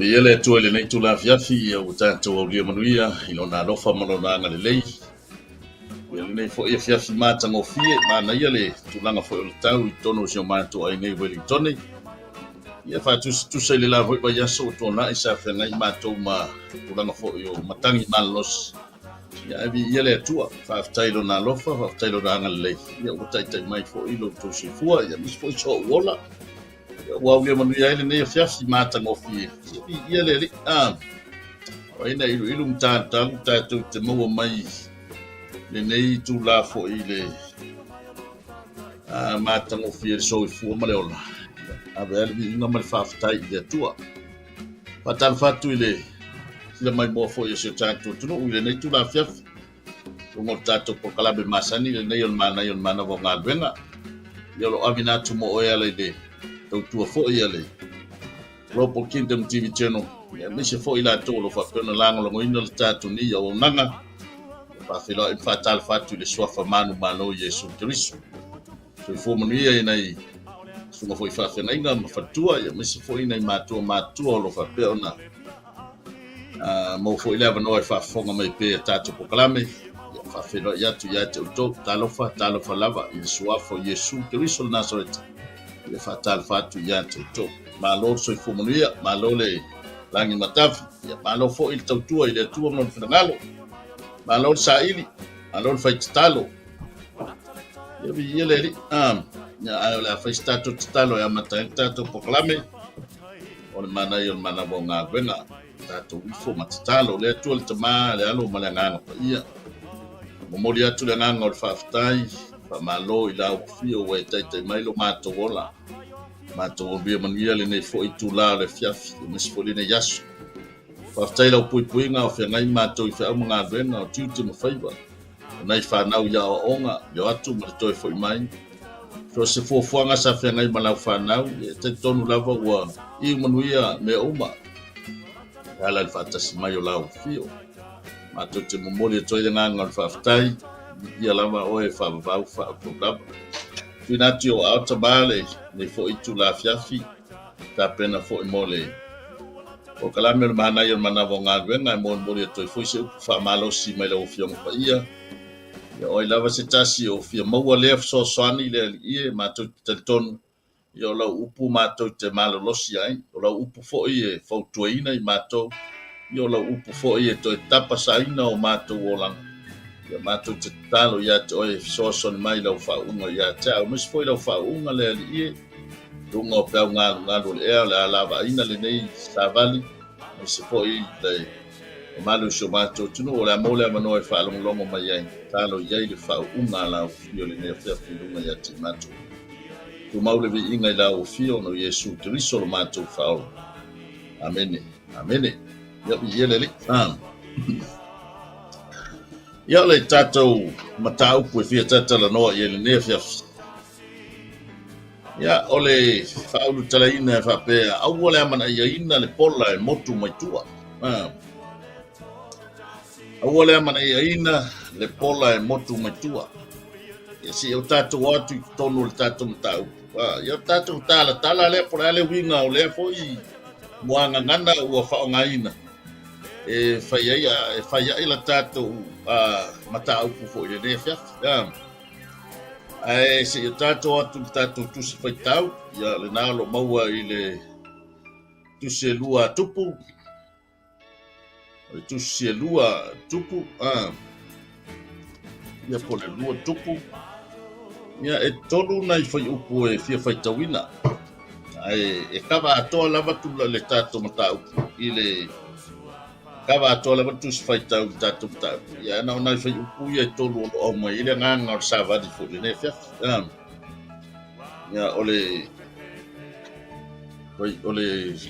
Ele tu ele nei tu la fiafi o tanto o lia manuia ilona lofa malona nga lei ele nei fo ia fiafi mata ngo fie mana ele tu langa fo o tau I tono sio mato ai nei Wellington ia fa tu se le la vo ba ya so to na isa fe ngai mato ma tu langa fo yo matangi malos ia vi ele tu fa tailo na lofa fa tailo na lei ia o tai tai mai fo ilo tu se fua ia mis fo so wola wa lia manuia ele nei fiafi mata ngo fie ele Aina ilum ta tu te mo mai le nei tu la fo ile mata mo fie so fu ma le ola ave ali no mal fa tai de tua patal fatu ile le mai mo fo ye se tanto tu no ile nei tu la fia mo tato po kala be masani le nei on mana vo ngal venga yo lo avina tu mo o ele de tu fo ile Ropo Kingdom TV channel ya misi fo ila to lo fa pena lango lo ino tatu ni ya nanga fa filo in fatal fatu le swafa manu malo Yesu Kristo so fo manu ya inai so fo fa fena inga mafatua ya misi fo inai matua lo fa pena mo fo ila no fa fonga mai pe tatu proclame ya fa filo ya tu to talofa lava in swafa Yesu Kristo Nazareth ya fatal fatu ya to malo so fo manu ya malo le langi matafi ya malo fo il tautua ile tua non finalo malo saili malo faitalo ya bi yele ya ala faitato talo ya matato proclame on mana bonga venga tato fo matalo le tua le tama le alo malanga ia momolia tu le nganga o faftai fa malo ila fio we tai mai lo mato wola mato bia manuia le nei fo itu la le fiafi mes fo le nei yasu fa taila o pui nga o fe ngai mato I fa mga venga o tutu mo faiba nei fa nau ya o onga yo atu mo to fo mai so se fo nga sa fe ngai malau fa nau te tonu lava wa I manuia me uma ala fa tas mai o lau fio mato te mo moli to nga nga fa tai ia lava o fa va fa problema Finatio autabale ne fo itu la fiafi ta pena fo mole o kalame mana yo mana vonga venga mon mole to fo se fa malo si mai lo fiong pa ia ya o lava se tasi o fia mo le so sani le ie mato telton yo la upu mato te malo lo si ai o la upu fo ie fo tuina I mato yo la upu fo ie to tapa saina o mato wolang ya mato te talo ya to e so mai lo fa unga ya ta mis foi lo fa unga le ie dunga pe nga le la lava ina le nei savali mis foi le malo so mato tu no la mole mano e fa longo mai ai talo ya le fa unga la fio le nei fa unga ya ti mato tu maule vi inga la o fio no Yesu Kristo lo mato fa amen ya yele Ya le tato matau pu fia tata la noa ye le nefia. Ya ole faulu talaina fa pe awole mana ya ina le pola e motu mai tua. Awole mana ya ina le pola e motu mai tua. Ya si o tato watu tonu le tato matau. Ya tato tala le pola le winga o le foi moanga ngana ua fa ngaina. E faia ila tato mata upu fo ile nefia ai se tato atu tato tu se faitau ya le nalo maua ile tu se lua tupu ya pole lua tupu ya e tolu na fai upu e fia faitawina ai e kava atoa lava tu le tato mata upu ile Kava tola ba tus faita tatu ya na fai upu ya tolu o mai ile nganga sava di fu ne fia ya ole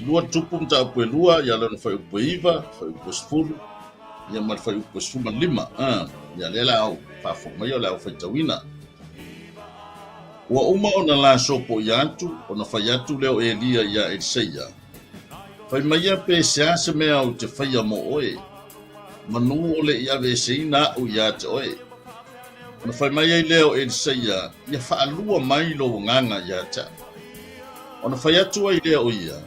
lua tupu ta pu lua ya le fai upu iva fai upu sfulu ya mal fai upu sfulu lima ya le la au fa fu mai la fai tawina wa uma ona la sopo yantu ona fai atu leo Elia ya Elseia Fai mai pe se mea o te whaia mo oe. manu o le ia vesina o ia te oe. Ona fai mai ai leo e seia, ia whaalua mai lo nganga ia te. Ona fai atu ai leo ia,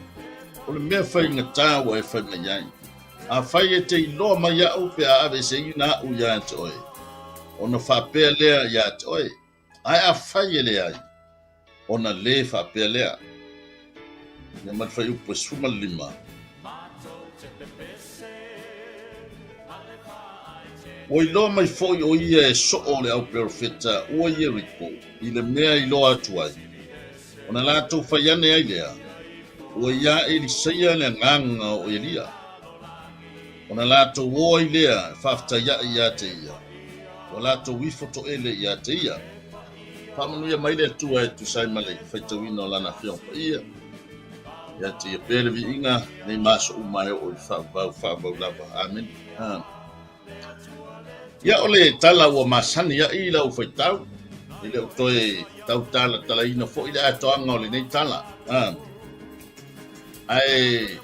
o le mea fai ngata o e fai mai ai. A fai e te iloa mai au pe a vesina o ia te oe. Ona whapea lea ia te oe. Ai a fai e lea ai. Ona le whapea lea. Ia mai fai upo suma lima. O ilo mai foi o ia e so o le au profeta o ia riko i le mea ilo atu ai. Ona lātou fai ane ai lea. O ia e li seia le nganga o Elia. Ona lātou o ai lea whafta ia te ia. O lātou wifoto ele ia te ia. Whamanu ia mai le tua e tu sai male fai tawina o lana whionpa ia. Ia te ia pere vi inga nei maso umai o i whawau lava. Amen. Ia ole tala ua masani ia i lau fai tau. I leo toe tau tala ina fo i le atoanga o le nei tala. Ai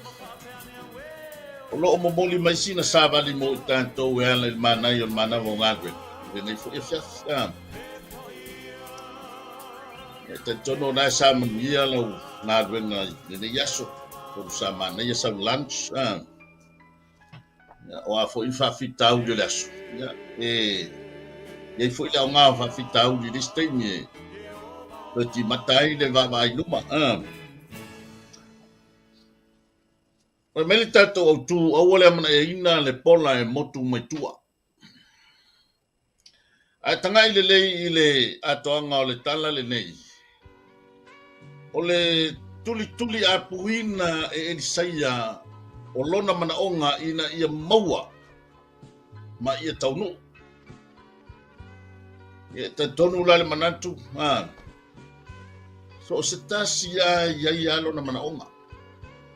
o loo momoli mai sina sa vali mo i tantou e ala i manai o mana o ngagwe. Le nei fo i fiaf. E te tono nai sa manuia lau ngagwe ngai. Le nei yaso. Koru sa manai ya sa lunch. O a fo i whawhitau le laso. Ia fo i lau ngā whawhitau li listeini. Peti matai le vavai luma. O mele tato au tu au ole amana e ina le pola e motu mai tua. Ai tanga i le lei i le atoanga o le tala le nei. O le tuli a puina e Elisaia o lona mana onga ina ia maua ma ia taunu. Ia ta tonu lale manatu. So se tasi ia lona mana onga.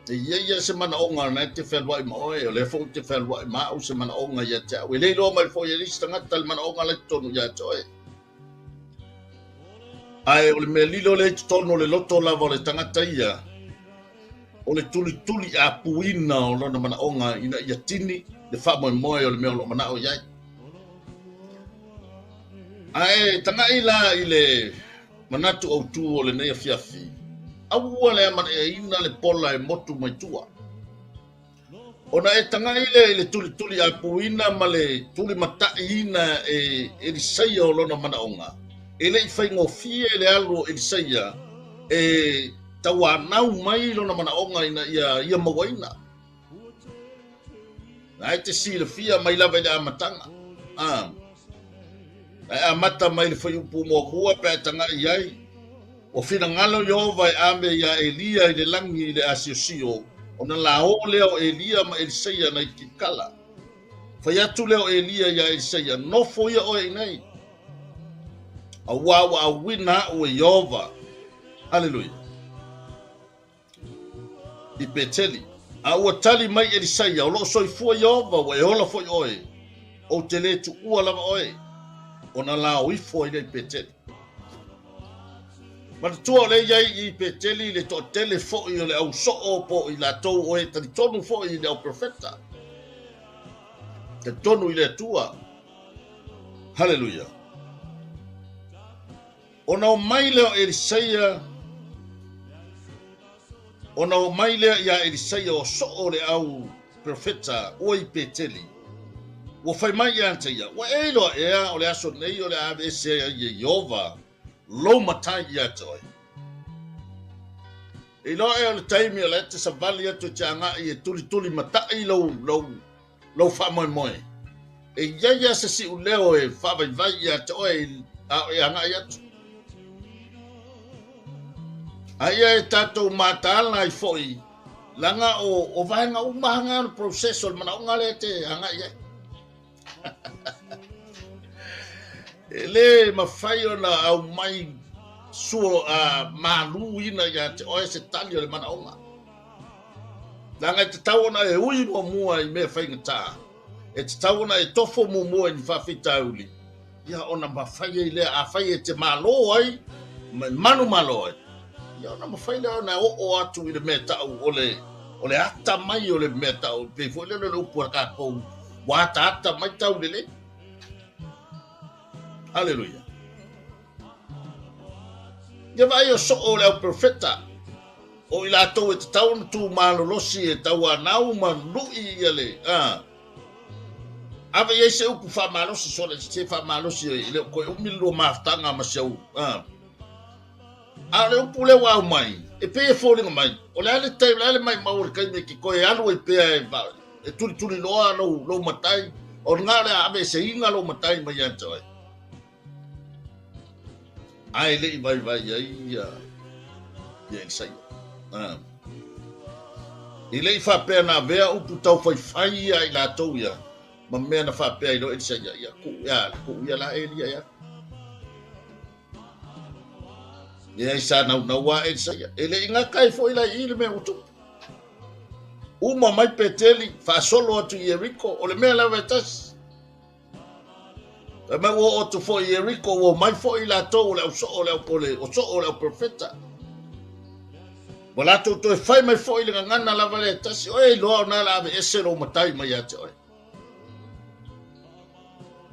Ia se mana onga na te whelwai ma oe, o le fo te whelwai ma au se mana onga ia te au. E leilo mai fo ia lista ngata le mana onga le tonu ia te oe. Ai o le me lilo le tonu le loto lava o le tangata ia. O le tuli a puina o lona mana onga ina ia tini, le wha moe o le mea o lo mana o iai. Ai tanga ila i le manatu au tu o le neia fiafi. Aua le amana e ina le pola e motu mai tua. Ona e tanga ile le tuli a puina ma le tuli matai ina e Elisaia o lona mana onga. E le i whai ngofie le alu Elisaia e tawa nau mai lona mana onga ina ia mawaina. Na e te si le fia mai lava ile amatanga. Ai amata mai le whai upu mua kua pe tanga iai. O fina ngalo Yehova e ame ia Elia i le langi i le asiosio. O na lao leo Elia ma Elisaia na i kikala. Whai atu leo Elia ia Elisaia. Nofo ia oe inai. A wawa a wina o Yehova. Hallelujah. I peteli. A ua tali mai Elisaia. O loo soifua Yehova wa e hola foi oe. O te le tu ua lava oe. O na lao ifo i le peteli. Ma tua le iai i peteli le to tele fo i le au so po i la tou o e tani tonu fo i le au profeta. Te tonu i le tua. Hallelujah. Ona o mai leo Elisaia. Ona o mai leo ia Elisaia o so o le au profeta o i peteli. Wa fai mai ia ante ia. Wa eilo ea o le aso nei o le avese i Yehova. Lo matai ia toi. E lo e o le taimi o le te savali atu te anga i e tuli matai lo wha moe. E ia se si u leo e wha vai ia toi e anga i atu. A ia e tatou matala i foi. Langa o vahenga umahanga no proceso mana unga le te anga ia. Ele mawhai o na au mai suo a malu ina ia te oe se tali o le mana onga. Langa te tau na e ui mua i mea whaingata. E te tau na e tofo mua i ni whawhita uli. Ia ona mawhai e lea a whai e te malo ai, manu malo ai. Ia ona mawhai lea ona o atu i le mea tau o le ata mai o le mea tau. Pei fo le upua kakou Wata mai tau lele. Haleluya. Ia vai o so o le profeta. O ila tau e tau tu malolosi e tau anau manui ia le. Ava ia se upu fa malosi so le se fa malosi ile ko umilo maftanga masau. A le upu le wa mai. E pe falling mai. O le ale tai le mai maur kai me ki ko e alu e pe e tuli loa lo matai. O ngale ave se inga lo matai mai atoi. Ai le vai ia sai. Ile fa pe na vea upu tau fai ai la tau ia. Ma me na fa pe ai lo sai ia ku ia la elia ia. Ia isa na wa sai. Ele inga kai foi la ile me utu. Uma mai peteli fa solo atu Jericho o le me la vetas. Ma wo o tu foi Jericho wo mai foi la tau le o le pole o so o le profeta. Wala tu fai mai foi le ngana la vale tasi oi lo na la ave ese lo matai mai ate oi.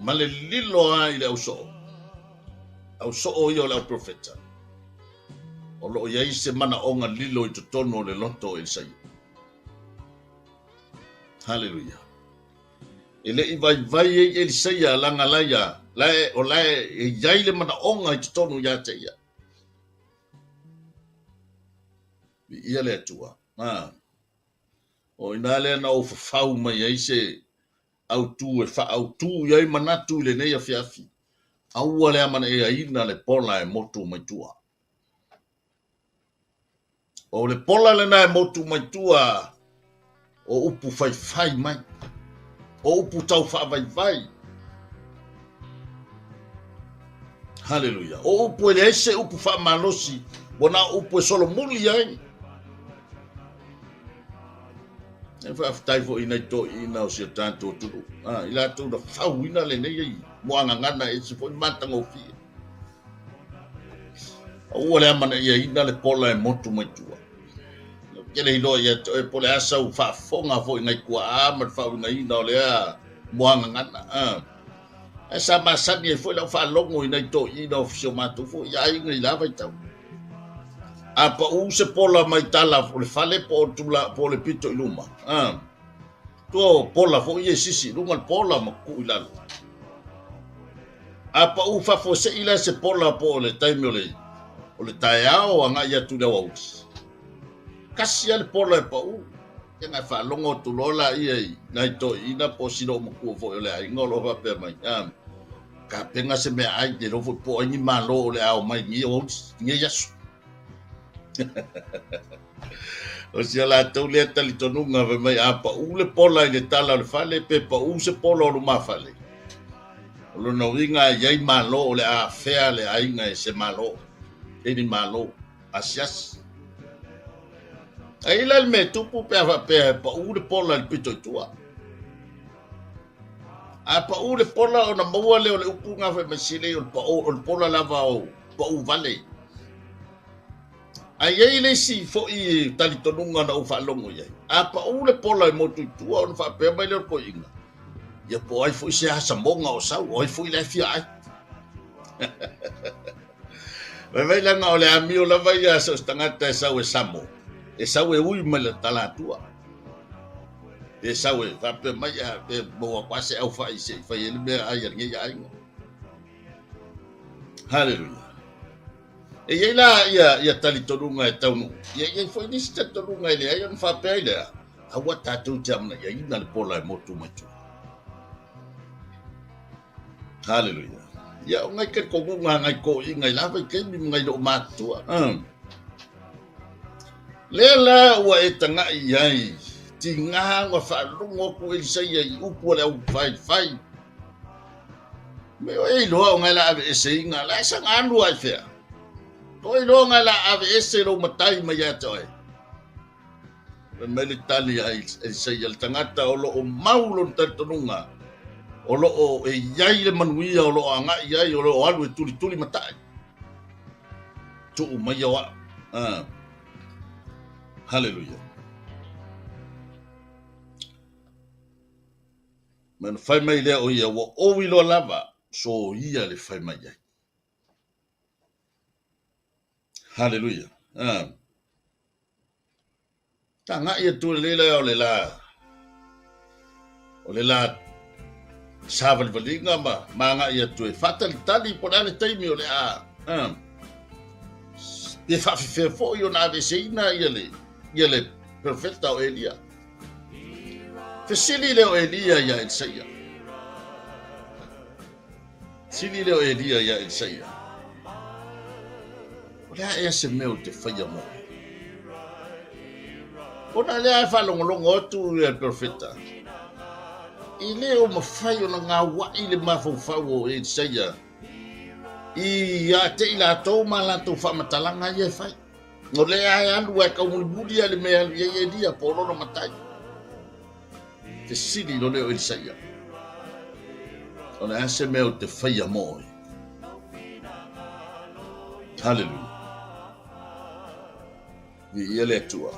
Male lilo ai le uso. Au so o yo le profeta. O lo ia se mana onga lilo i tono le loto e sai. Hallelujah. Ele i vai e sai langa laia. Lai o lai e yai le mana onga i tono ya te ia. Ia le atua. O ina le na o fau mai ai se au tu e fa au tu iai manatu le nei a fiafi. Au le amana e aina le pola e motu mai tua. O le pola le na e motu mai tua o upu fai mai. O upu tau fa vai. Hallelujah. O upu ele ese upu fa malosi. Bona upu e solo muli ai. E fa aftai fo ina to ina o sia tanto tudu. Ila tu da fau ina le nei mo anga ngana e se fo matanga o fi. O le amana ia ina le pola e motu mai tua. Kele ilo ia to e pole asa u fa fonga fo ina kua ama fa ina ina o le a mo anga ngana. Esa masani e fo la fa longo ina to ina o fisio matu fo ia inga ila vai tau. Apa u se pola mai tala o le fale po tula po le pito iluma. To pola fo ye sisi lunga pola ma ku ilalo. Apa u fa fo se ila se pola po le taimi o le taiao anga ia tu le wauti. Kasi ale pola e pa u. Kena fa longo tu lola ia nai to ina po sino ma ku fo le ai ngolo fa pe mai. Ka penga se me ai de lo fo po ni malo le au mai ni wauti ni yasu. O sia la tau le tali tonunga ve mai apa ule pola i le tala le fale pe pa u se pola o ma fale. O lo no inga yai malo o le a fea le ainga e se malo. E ni malo asias. Ai la me tupu pe pa u le pola le pito tua. Apa u le pola o na maua le o le upunga ve mesile o le pola lava o pa u vale. Ai le si fo i tali tonunga na ufa longo ia. Apa u le pola i motu tua o fa pe mai le ko inga. Ia po ai fo se asa monga o sau, ai fo le fia ai. Vai langa o le ami o la vai a so tangata e sau e samo. E sau e ui mai le tala tua. E sau e fa pe mai a pe mo kwase au fa i se fa ele me ai ngi ai. Hallelujah. E ia la ia tali tonunga e taunu. Ia foi ni sta tonunga ile ai on fa pe ile. A wa tatu jamna ia ina le pola e motu mai tu. Hallelujah. Ia ngai ke ko ngai ko ingai la vai ke mi ngai do matua. Le la wa e tanga ai. Tinga wa fa lungo ku il sai ai upu le u fai. Me e lo ngai la e se inga la sa nganu ai fe. Toi longa la ave ese lo matai mai atoi. Me le tali ai se il tangata o lo o maulo tantunga. O lo o e yai le manuia o lo anga yai o lo alu e tuli matai. Tu mai wa. Hallelujah. Man fai mai lea o ia wa owi lo lava so ia le fai mai ai. Hallelujah. Ta nga ia tu le o le la. O le la saval valinga ma nga ia tu e fatali tali po dale taimi o le a. Pe fa fe fo yo na ve seina ia le perfecta o Elia. Fe sili le o Elia ia el seia. Sili le o Elia ia el seia. O le a se meu te faia mo. Ona le a fa longo tu le perfecta. Ile o mafai o nga wa ile mafau o el seia. I a te ila tau mala tu fa matalanga ye fai. No le ai alu e ka mulbudi ale me ye dia polo no matai. Te sili lo le o Isaia. Ona ase me o te faia moi. Hallelujah. Ni ele tua.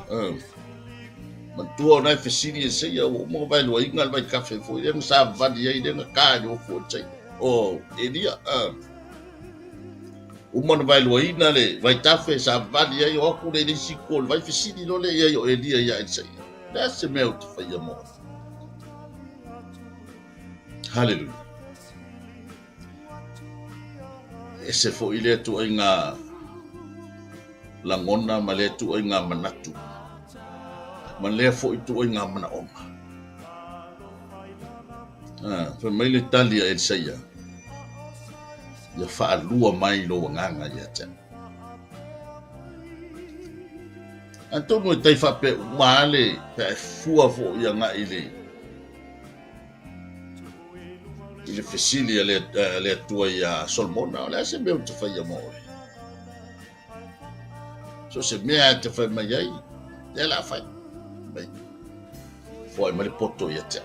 Man tua na fe sili e seia o mo vai lo ingal vai cafe fo ye sa vadi ye de ka yo fo chai. Oh, edia Umana vai loina le vai tafe sa vali ai o ku le sikol vai fisini lo le ia o Elia ia sai. That's the melt for your more. Hallelujah. Ese fo ile tu inga langona male tu inga manatu. Male fo itu inga mana oma. Fa mai le talia el saya. Ya fa lua mai lo nganga ya tsa. Anto no tai fa pe male pe fua fo ya nga ile. Ile fisilia le tua ya Solomona le se me te fa ya mo. So se me te fa mai ai. De la fa. Bai. Foi mai poto ya tsa.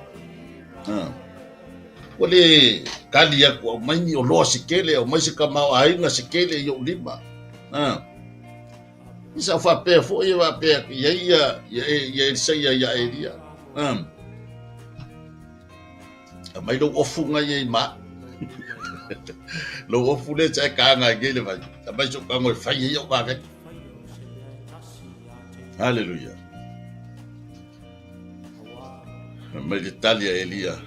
Wale kali ya kwa mai o lo sikele o mai se kama ai nga sikele yo lima. Isa fa pe fo ye va pe ya se ya Elia. Mai lo ofu nga ye ma. Lo ofu le tsa ka nga gele va. Mai so ka ngoi fa ye yo ba ke. Hallelujah. Mai Italia Elia.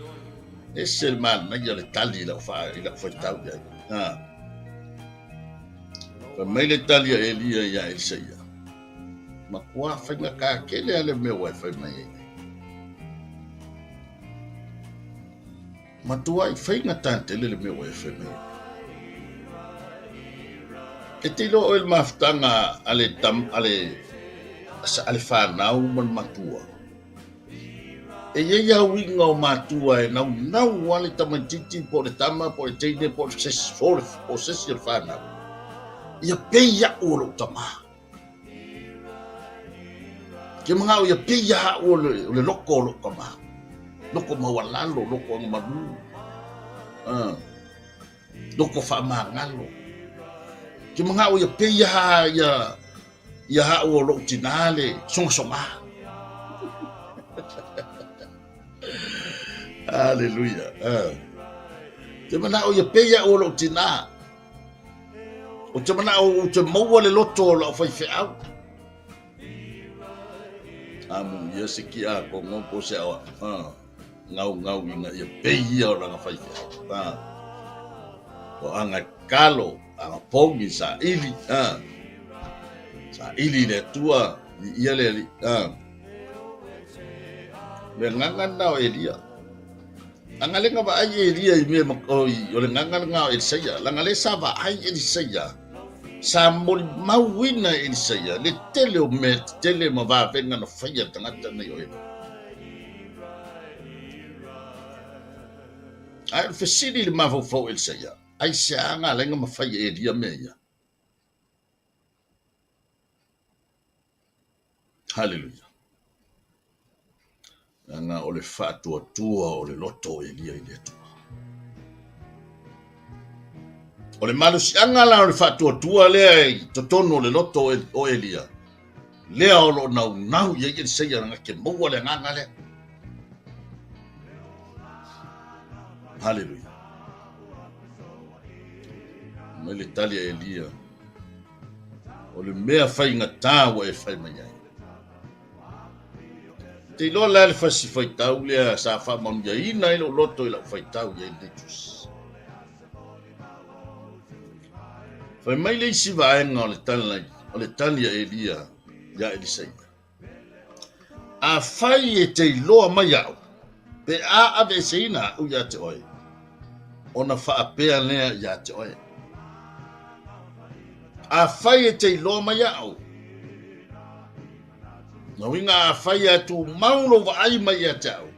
Esse il man na ia le tali la fa tau ya. Fa mai le tali Elia ya Isaia. Ma kwa fa nga ka kele ale me wa fa mai. Ma tua I fa nga tante le me wa fa mai. E te lo el maftanga ale fa na u man matua. E ia winga o matua e nau wale tamatiti po le tama po le teine po le sesi whanau. Ia peia o lo tama. Ke mga o ia peia o le loko lo kama. Loko mawalalo, loko ang maru. Loko whamangalo. Ke mga o ia peia ia o lo tinale, songa. Hallelujah. Te mana o ia peia o lo tina. O te mana o te maua le loto o lo fai feau. Amu ia se ki a ko ngopo se awa. Ngau inga ia peia o langa fai feau. O anga kalo, anga pongi sa ili. Sa ili le tua, ia le li. Le ngangan nao Elia. Angalenga ba ai Elia I me makoi o le ngangan ngao Elisaya. Langale sa ba ai Elisaya. Sa mol mawina Elisaya. Le tele o me tele ma va venga no faya tangata na yo. Ai fesili le ma fo Elisaya. Ai sa anga lenga ma faya Elia me ya. Hallelujah. Nga o le fatua tua o le loto Elia I le tua. O le malusi anga la o le fatua tua lea I totono le loto o Elia. Lea o lo nau ia I seia nga ke maua le nganga lea. Haleluia. Mai le tali a Elia. O le mea whainga tāua e whai mai ai. Te ilo la le whasi whai tau lea sa wha maunga ina ilo loto ila whai tau ia i letus. Whai mai le isi vaenga o le tali a Elia ia Elisaia. A whai e te iloa mai au. Pe a ave seina u ia te oe. Ona wha apea lea ia te oe. A whai e te iloa mai au. Na winga a whai e tu maulo wa ai mai a te au.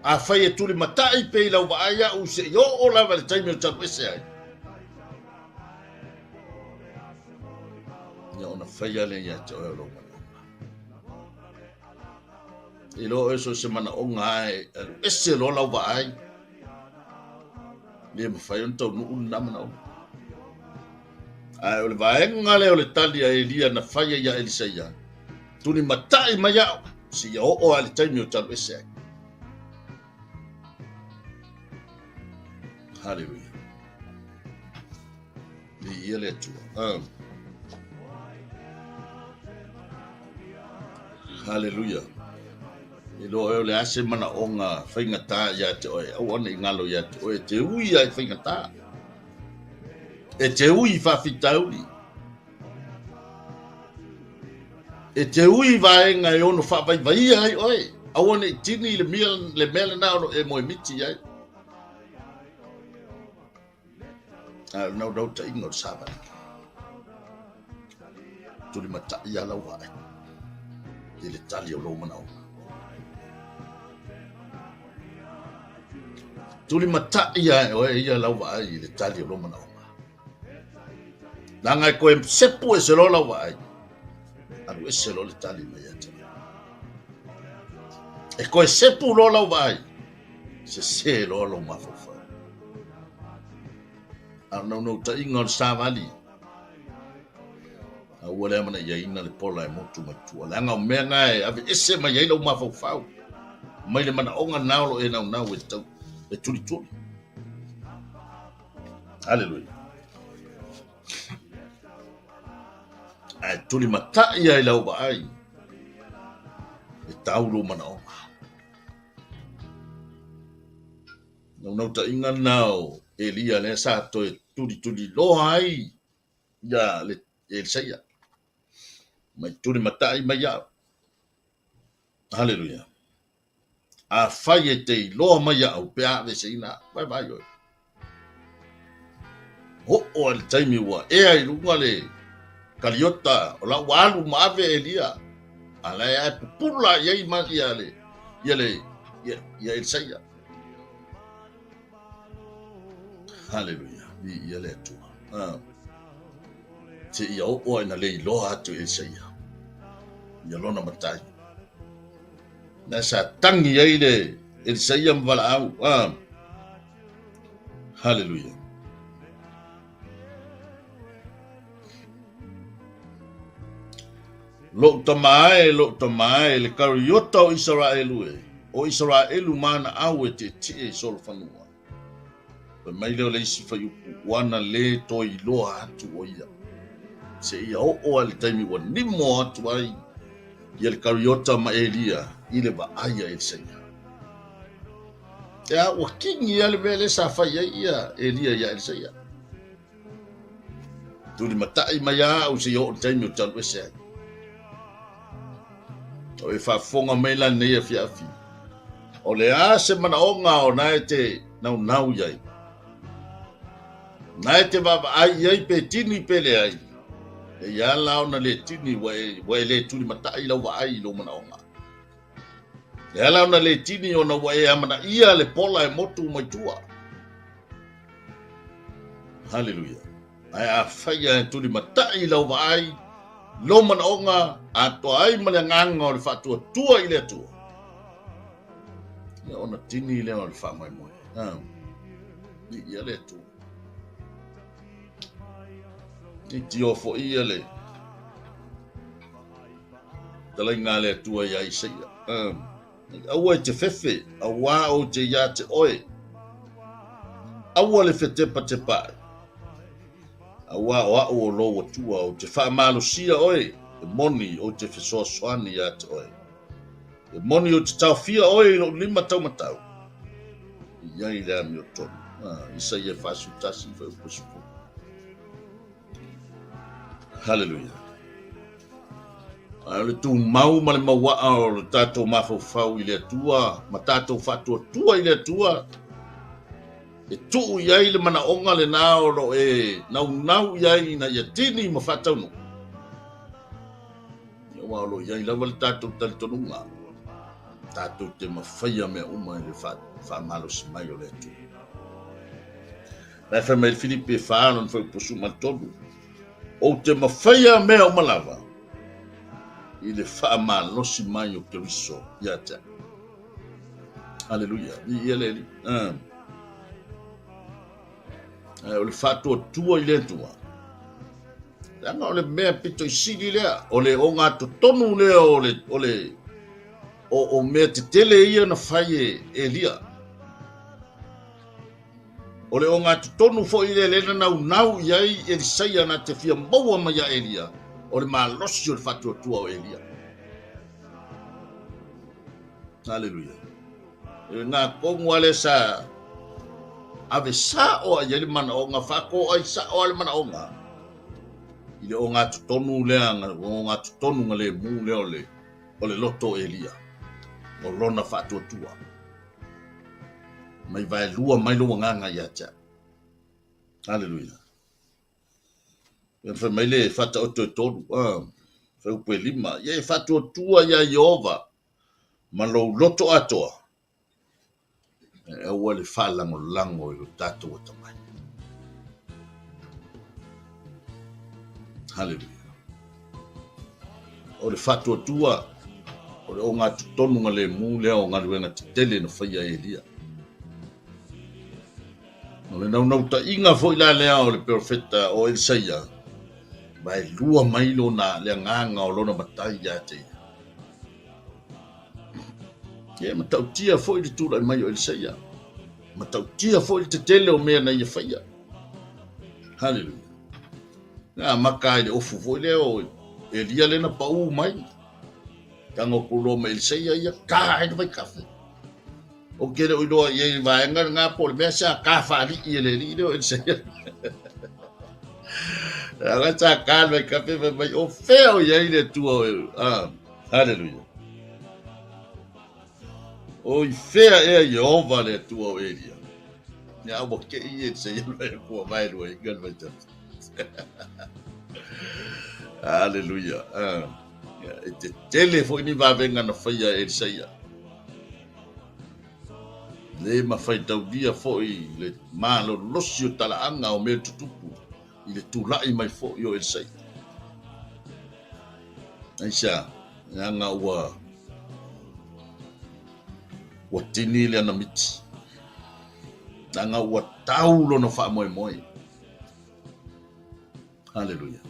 A whai e tuli matai pe ilau wa ai au se i o lawa le taimi o tanu ese ai. Ia ona whai ale ia te oe lo mana. I lo eso se mana o ngai ese lo lau wa ai. Lia ma whai on tau nuu namana o. Ai o le vaenga le o le tali a Elia na whai ia Elisaia. Tuni matai mai au. Si ia o ale taimi o tanu ese ai. Hallelujah. Ia le atua. Hallelujah. I lo e le ase mana o ngā whaingata ia te oe. Au ana i ngalo ia te oe. Te ui ai whaingata. E te ui whawhitauri. E te ui vaenga e ono whawhai ai oe. Au ana i tini le mele nao e moe miti ai. Nau rau ta ingo sāba. Tuli mata ia lau ai. I le tali o lo manao. Tuli mata ia o ia lau ai i le tali o lo manao. Nanga koe sepu e se lo lau ai. Anu e se lo le tali mai ata. E koe sepu lo lau ai. Se lo mafofa. No ta inga o savali. A wale mana ia ina le pola e motu mai tua. Langa o mea ngai ave ese mai ia lau mafau. Mai le mana onga naulo e nau e tau. E tuli. Hallelujah. Ai tuli mata ia i lau ba ai. E tauro mana onga. No ta inga nau. Elia le sa to tuli lo ai. Ya le Elisaia. Mai tuli matai mai ia. Hallelujah. A whai e te lo mai au pea ve seina. Vai oi. Ho al taimi wa e ai lunga le kaliota o la walu mave Elia. Ala e pupula ia ma ia le. Ia Elisaia. Hallelujah. Ia le tu. Te ia o ina le loa atu Elisaia. Ia lona matai. Na sa tangi ai le Elisaia mvala au. Hallelujah. Lo tamai le kariota o Israelu e. O Israelu mana au e te solo fanua. Mai leo le isi whai wana le to i loa atu o ia. Se ia o ale taimi wa nimo atu ai. Ia le kariota ma Elia. Ile wa aia Elisaia. Ea wa kingi ia le vele sa whai ia Elia ia Elisaia. Tuli matai mai a o se ia o taimi o talu ese ai. O e whafonga meila neia fiafi. O le a se mana o ngā o nae te nau iai. Nai te baba ai pe tini pele ai. E ia lao na le tini wai le tuli matai lau wa ai lo mana onga. E ia lao na le tini o na wai amana ia le pola e motu mai tua. Hallelujah. Ai a whaia e tuli matai lau wa ai lo mana onga a to ai mana nganga o le whatua tua i le tua. Ia ona tini le o le wha mai moe. Ia le tua. Ni tio fo ia le. Talai ngā le tua ia Isaia. Aua te fefe, awa o te ia te oe. Aua le fetepa te pae. Awa o a o lo tua o te whaamalo sia oe. E moni o te fesoasoani ia te oe. E moni o te tau fia oe lo 5 tau matau. Iai lea mi o tonu. Isa ia whasutasi whai upusipu. Hallelujah. Le tu mau ma le mawaa o le tātou mawhauwhau I le atua, ma tātou whatua tua I le atua. E tuu iai le mana onga le nao lo e nau iai na ia tini ma whatau no. Ia wao iai lawa le tātou talitonunga. Tātou te mawhaia mea uma le whamalo si mai o le atua. Nai whamai le Filipe e whaano na whauposu mantonu. O te mawhaia mea uma lava. I le whaamalo si mai o Keriso. Ia te. Hallelujah. Ia le. O le whatua tua I le tua. Langa o le mea pito I siri lea. O le o ngā tonu lea o mea te tele ia na whai Elia. O le o ngā tonu fo I le lena nau iai Elisaya na te fia maua ma ia Elia. O le malosi o le whatua tua o Elia. Hallelujah. Ngā kongu ale sa ave sa o ia le mana o ngā whako ai sa o le mana o ngā. I le o ngā tonu lea o ngā tonu ngā le mū lea o le loto Elia. O lona whatua tua. Mai vai lua mai lua nganga ia tia. Hallelujah. Ia whai mai le whata o te tonu. Whai upe 5. Ia whatua tua ia Jehova. Ma lo loto atoa. E ua le whalango I lo tātou o tamai. Hallelujah. O le whatua tua. O le o ngā tonu ngā le mū lea o ngā ruenga te tele na whaia Elia. O le nau ta inga fo ila lea o le profeta o Elisaya. Vai lua mailo na le nganga o lona matai ya te. Ia matautia fo I le tūra mai o Elisaya. Matautia fo I te tele o mea na ia whaia. Hallelujah. Ngā maka I le ofu fo I lea o Elia lena pau mai. Tango kulo me Elisaya ia ka I vai kafe. O kere o idoa ia vaenga ngā po le mea sa ka whaari I le li o Elisaya. Aga sa ka vai kafe vai o feo ia I le tua o. Hallelujah. O I fea e Jehova le tua o Elia. Ia o ke I Elisaya vai kua vai lua I gan vai ta. Hallelujah. E te tele fo ini vavenga na whaia Elisaya. Le mawhai taudia fo I le malo losi o talaanga o mea tutupu. I le tūlai mai fo I o Elisaya. Aisha, nganga ua tini le ana miti. Nganga ua taulo na wha moe moe. Hallelujah.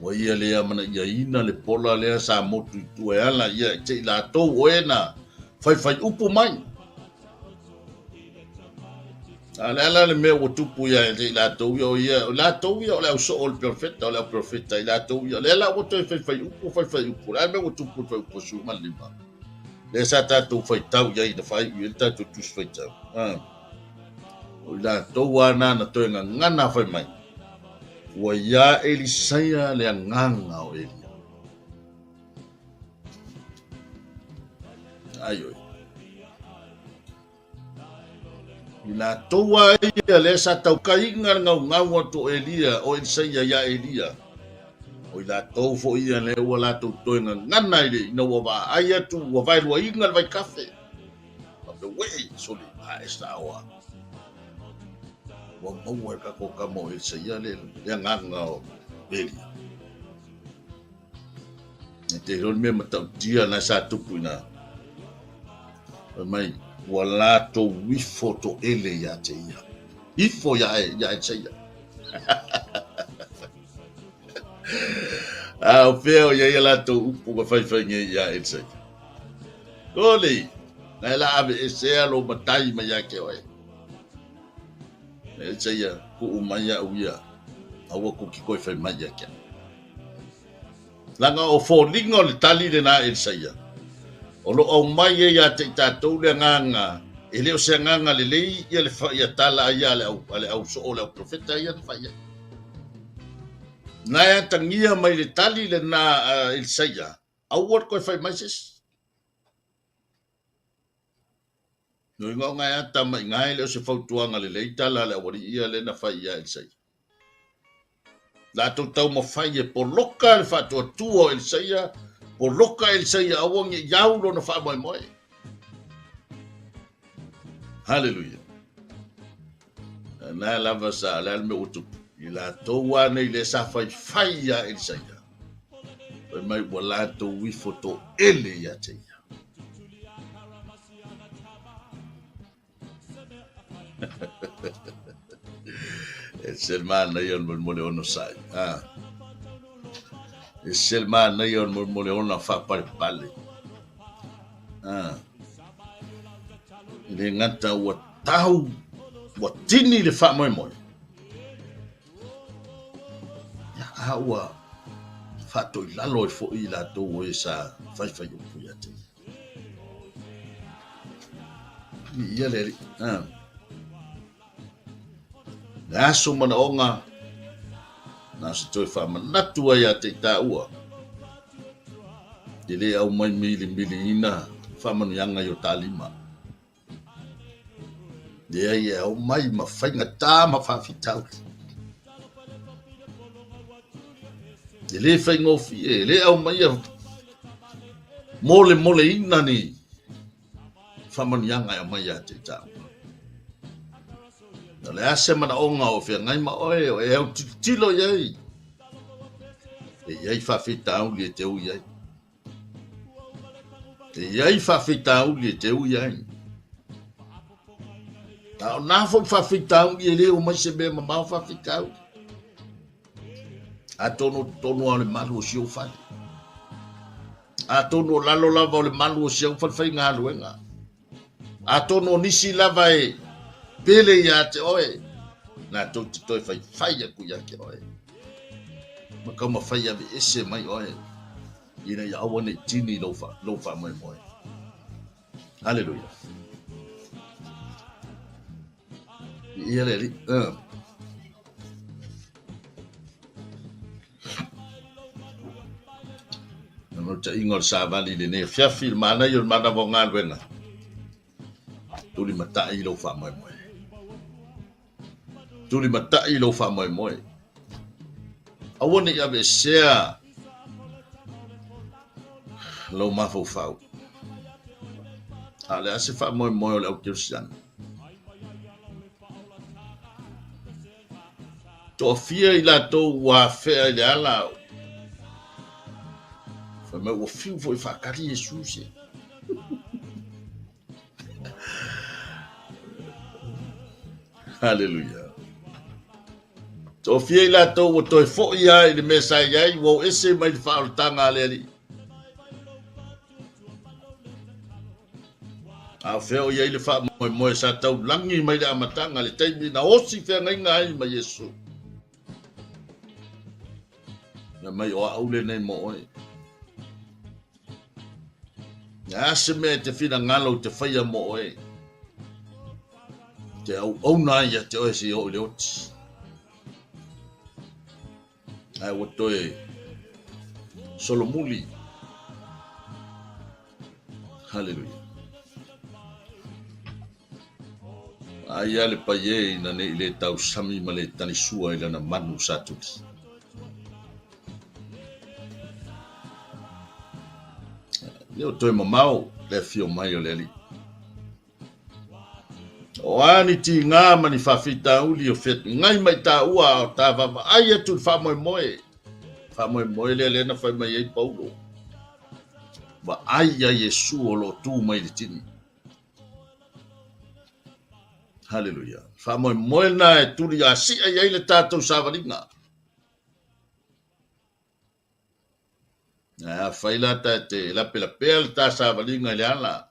Wa ia lea mana ia ina le pola lea sa motu I tua ala ia te I lātou oena whai upu mai. Ala le mea o tupu ia te I lātou ia o lātou ia o le au so o le profeta I lātou ia le la o te whai upu. La mea o tupu whai upu su malima. Le sa tātou whai tau ia I na whai I tātou tus whai tau. O lātou ana na toenga ngana whai mai. Wa ia Elisaya le nganga o Elia. Ayo. Ila toa ia le sa tau kainga ngau to Elia o Elisaya ia Elia. O ila tau fo ia le ua la tau toenga ngana ile ina wa ai atu wa vai lua inga vai kafe. Of the way so le esta wa. Wa mau ka ko ka mo Elisaya le nganga o Elia. Te ron me mata dia na sa tupu ina. Mai wala to wifo to ele ya te ia. Ifo ya te ia. O feo ia la to upu ka fai nge ya Elisaya. Ole. Ngai la ave e sea lo matai mai ake oi. E saya ku umaya uia. Awa ku ki koi fai mai ake. Langa o fōlinga o le tali le na e saya. O lo au mai e ia te tātou le nganga. E leo se nganga le lei ia le wha ia tala ia le au so o le au profeta ia le wha ia. Nai tangia mai le tali le na e saya. Au wat koi fai mai ses. Nui ngau ngai ata mai ngai leo se fautuanga le lei tala le awari ia le na wha ia e saya. La tau mo fai e poloka le whatua tua e saya. Poloka e saya awang e yaulo na wha moi moi. Hallelujah. Nā lava sa le alme utupu. I la toua nei le sa fai ia e saya. Pai mai wa la tau wifo to ele ia te ia. E selmana ion mole ono sai. E selmana ion mole ono fa pale. Le ngata wa tau wa tini le fa moi moi. Ya awa fa to lalo fo I la to e sa fai o puia te. Ia le na so mana onga na se toi fa manatu ia te ta ua. Dile au mai mili ina fa manu yanga yo talima. Dia ia au mai ma fainga ta ma fa fitau. Dile fainga ofi le au mai mole ina ni fa manu yanga ya mai ia te ta. Le ase mana onga o fia ngai ma oe o e au tilo iai. E iai whawhita au li e te u iai. E iai whawhita au li e te u iai. Tau nā fo whawhita au li e leo mai se mea mamau whawhita au. A tono au le malu o sio whai. A tono lalo lava o le malu o sio whai ngā luenga. A tono nisi lava e pele ia te oe. Nā tau te toi whai aku ia ke oe. Ma kau ma whai ave ese mai oe. Ina ia awane tini lofa mai moe. Hallelujah. Ia le li. Nano ta ingol sa vali le ne fiafi mana yo mana vo ngā luenga. Tuli matai lofa mai moe. Tuli matai lo fa moi moi. Awane ia be share lo mafo fau. Ale ase fa moi moi le Christian. To fia ila to wa fe ile ala. Fa me wo fiu foi fa kari Jesus. Hallelujah. To fia ila to wo to fo ia ile mesa ia wo ese mai fa tanga le ali. A feo ia ile fa mo sa tau langi mai le amatanga le taimi na osi fe ngai mai Yesu. Na mai o aule nei mo oi. Ya se me te fina ngalo te faia mo oi. Te au na ia te osi o le oti. Ai wo toe Solomuli. Hallelujah. Ai ale paie na ne le tau sami male tani sua ila na manu satuki. Leo toi mamau le fio mai o leli. O ani ti ngā mani whawhita uli o fet ngai mai tā ua o tā vava ai atu wha moe. Wha moe le lena whai mai ei Paulo. Wa ai a Yesu o lo tū mai le tini. Hallelujah. Wha moe na e turi a si ai ai le tātou sāwaringa. Whailata te lape le tā sāwaringa le ala.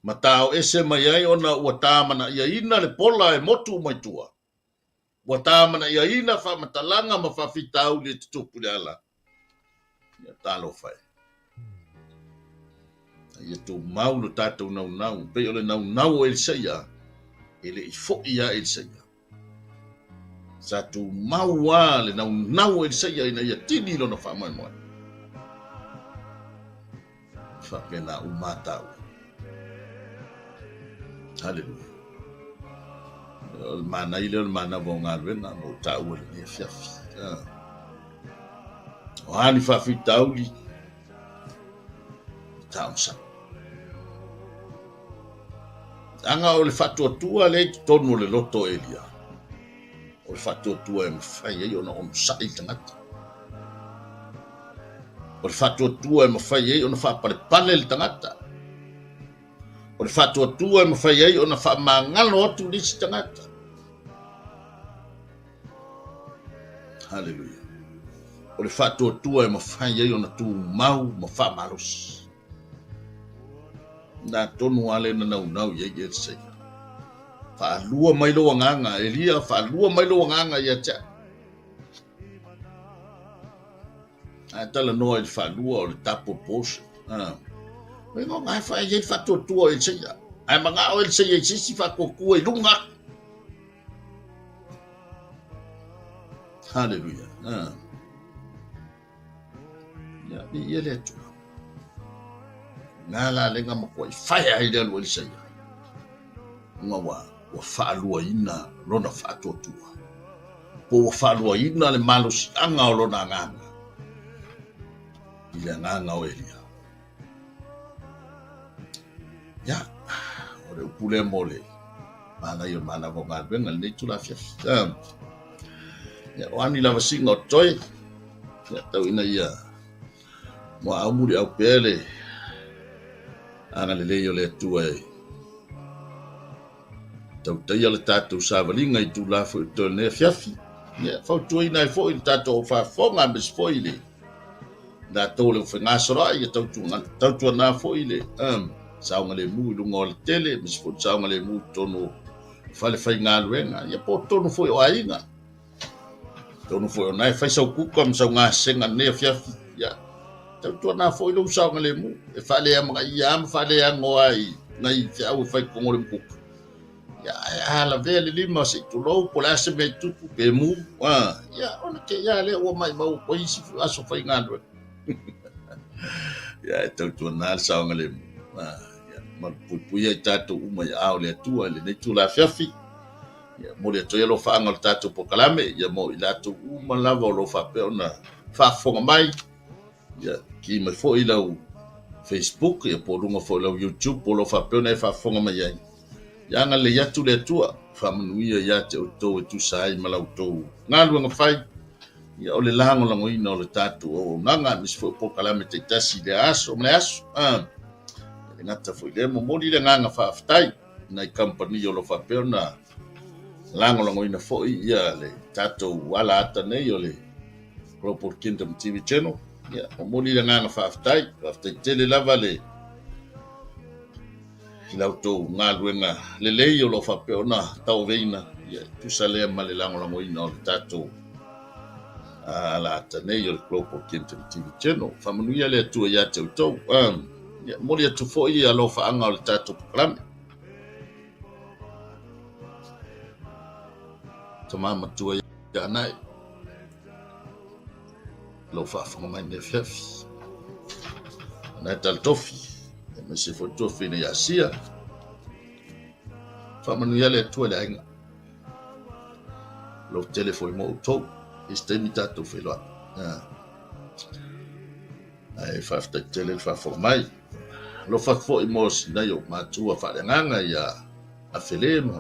Matao ese mai ai ona ua tāmana ia ina le pola e motu mai tua. Ua tāmana ia ina wha matalanga ma wha fitau le tutupu le ala. Ia tālo whai. Ia tō mau no tātou nau nau. Pei ole nau nau o Elisaia. Ele I fo'i a Elisaia. Sa tō mau a le nau nau o Elisaia ina ia tini lona wha mai mai. Wha pena umatau. Hallelujah. Mana ile o mana vo ngalwena mo tau le ne fiafi. O ani fa fitauli. Taunsa. Anga o le fatu tua le tonu le loto elia. O le fatu tua e mawhai e ona on sai tangata. O le fatu tua e mawhai e ona whapare pale le tangata. O le fatu tua e mawhai e ona whamangalo atu nisi tangata. Hallelujah. O le fatu tua e mawhai e ona tu mau ma whamalos. Na tonu ale na nau ye ye sei. Fa lua mai lo nganga Elia fa lua mai lo nganga ya cha. Atala no il fa lua o le tapo pos. Me no ngai fa ye fa to e sei. Ai manga o el sei si fa koku e lunga. Hallelujah. Ya ye le tu. Ngala lenga makoi faya ide lo sei. Ngawa wa fa'alua ina lona fa'atotua. Po wa fa'alua ina le malus anga o lona nganga. Ile nganga o Elia. Ya, o le upule mole. Mana yo mana vo ngalwenga le tu la fia. Ya, o ani lava singa o toi. Ya, tau ina ia. Mo aumuri au pele. Anga le leio le tua e. Tau taia le tātou sāwalinga I tū lāwhu I tō nea fiafi. Whau tui nai fo I tātou o whawhonga mes fo I le. Nā tō le whenga sorai I tau tua nā fo I le. Saunga le mū I lunga o le tele, mes fo saunga le mū tono whale whai ngā luenga. Ia po tono fo I o ainga. Tono fo I o nai whai sau kuka msau ngā senga nea fiafi. Ia tau tua nā fo I lo saunga le mū. E whale a mga I am whale a ngoa I ngai fiau whai kongore mkuka. Ya la vele lima se tu lo po la se me tu pe mu ya ona ke ya le o mai mau ko isi aso fai ngalo ya tu na sa ngale ya ma pu ya tatu uma ya au le tu le ne tu la fiafi ya mo le to lo fa ngal tatu po kalame ya mo ila tu uma la lo fa pe ona fa fo mai ya ki me fo ila Facebook ya po lunga fo lo YouTube po lo fa pe ona fa fo mai ya Yanga le yatu le tua, whamanuia ya te o tō e tu sai malau tō. Ngā luanga whai, ia o le lango lango ina o le tātu o nanga, misi fo po kalame te tasi le aso, mle aso. Le ngata fo i le mo mori le nganga whaafitai, nai company o lo whapeo na lango lango ina fo I ia le tātu wala ata nei o le Global Kingdom TV channel. Ia, mo mori le nganga whaafitai tele lava le lau tō ngā luenga le lei o lo whapeo na tau veina ia tu sa lea ma le lango lango ina o le tātou ala ata nei o le Global Kingdom TV channel whamanuia lea tua ia te utau ia mori atu fo I alo whaanga o le tātou paklame ta mama tua ia anai lo whaafanga mai ne fiafi anai tal tofi me se fo to fina ya sia fa manu ya le to le ainga lo telefone mo to este mi tato fe lo ai fa sta tele fa fo mai lo fa fo imos na yo ma tua fa nganga ya a felema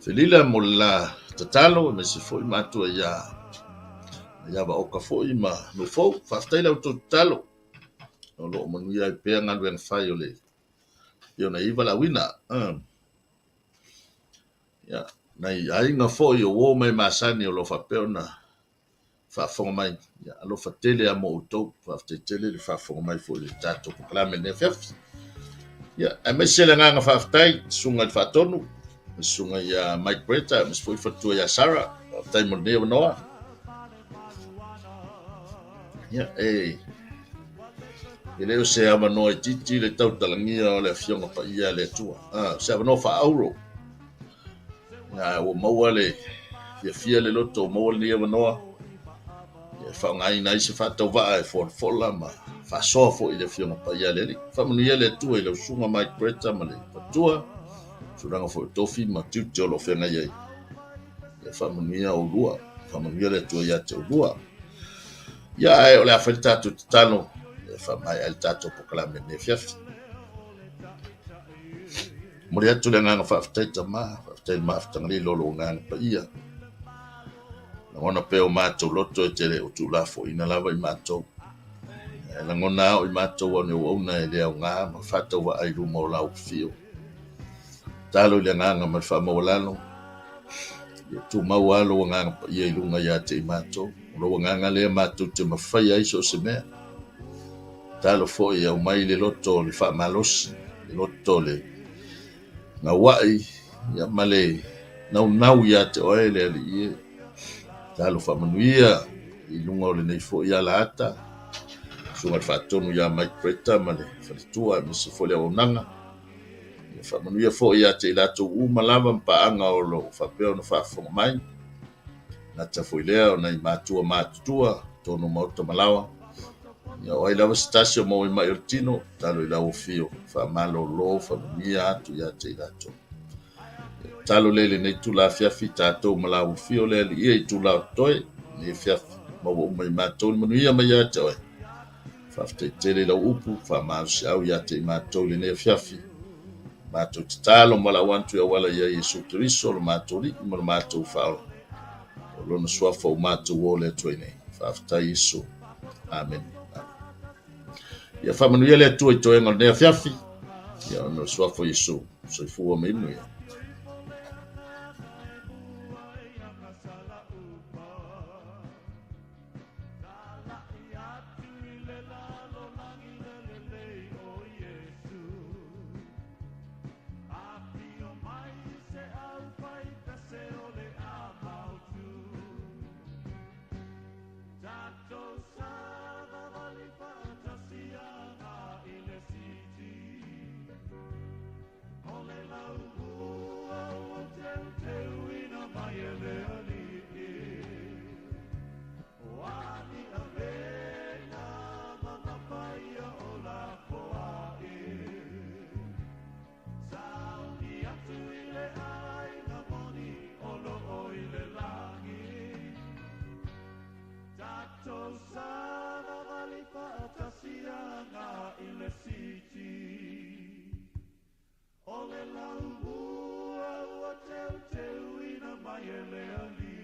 felila mo la tatalo me se fo ma tua ya ba o ka fo ima no fo fa sta le to talo o lo manu ia pe nga luen fai ole yo na iva la wina ya na ai nga fo yo wo mai masani o lo fa pe ona fa fo mai ya lo fa tele a mo to fa tele le fa fo mai fo le tato ko la me ne fef Ya, me sele nganga faftai sunga fatonu, sunga ya Mike Bretta, mas foi fatua ya Sarah, tai mo ne noa. Ya, ele o se ama no titi le tau talangia o le fionga pa ia le tua. Se ama no fa auro. Na o maua le ia fia le loto maua le ia noa. Ia fa ngai nai se fa tau va e fola ma fa sofo i le fionga pa ia le. Fa manu ia le tua i le sunga Mike Bretta ma le tua. Suranga fo tofi ma tuti o lo fenga ia. Ia fa manu ia o lua. Fa manu ia le tua ia te o lua. Ia e o le afalita tu tano. Fa mai al tato po kala me ne fiaf. Mo le atu le nganga fa aftaita ma aftangali lolo nganga pa ia. Ngona pe o mato loto e tele o tu la fo ina lava i mato. La ngona o i mato o ne o na ele o nga ma fata wa ai lu mo la o fio. Talo le nganga ma fa mo lalo. Ia tu ma walo nganga pa ia i lunga ia te i mato. Lo nganga le mato te ma fai ai so se mea. Talo fo ia o mai le loto le fa malos, le loto le nga wai ia male nau ia te oe le ali ia. Talo fa manuia i lunga o le nei fo ia la ata. Sunga fa tonu ia Mike Bretta male fa tua mi se fo le o nanga. Ia fa manuia fo ia te lato u malava mpa anga o lo fa peo no fa fonga mai. Na ta fo ilea o nei matua tonu mauta malawa. Ia o lava stasio mo i mai o tino, talo i lau fio, fa malo lo, fa mia atu ia te ilato. Talo lele nei tula fiafi tatou malau fio lele ia i tula toe, ni fiafi, ma o mai matou ni manuia mai ia te oe. Fa fte tele lau upu, fa malo si au ia te matou le nei fiafi. Matou te talo mala wantu ia wala ia Yesu Keriso, lo matou li, ma lo matou fao. O lona suafa o matou o le toe nei, fa fta Yesu. Amen. Ia fa manuia le tua i toe ngol nea fiafi. Ia no suafo Yesu. So i fua me inu ia. Ole lau ua ua teu teu ina mai ele ali.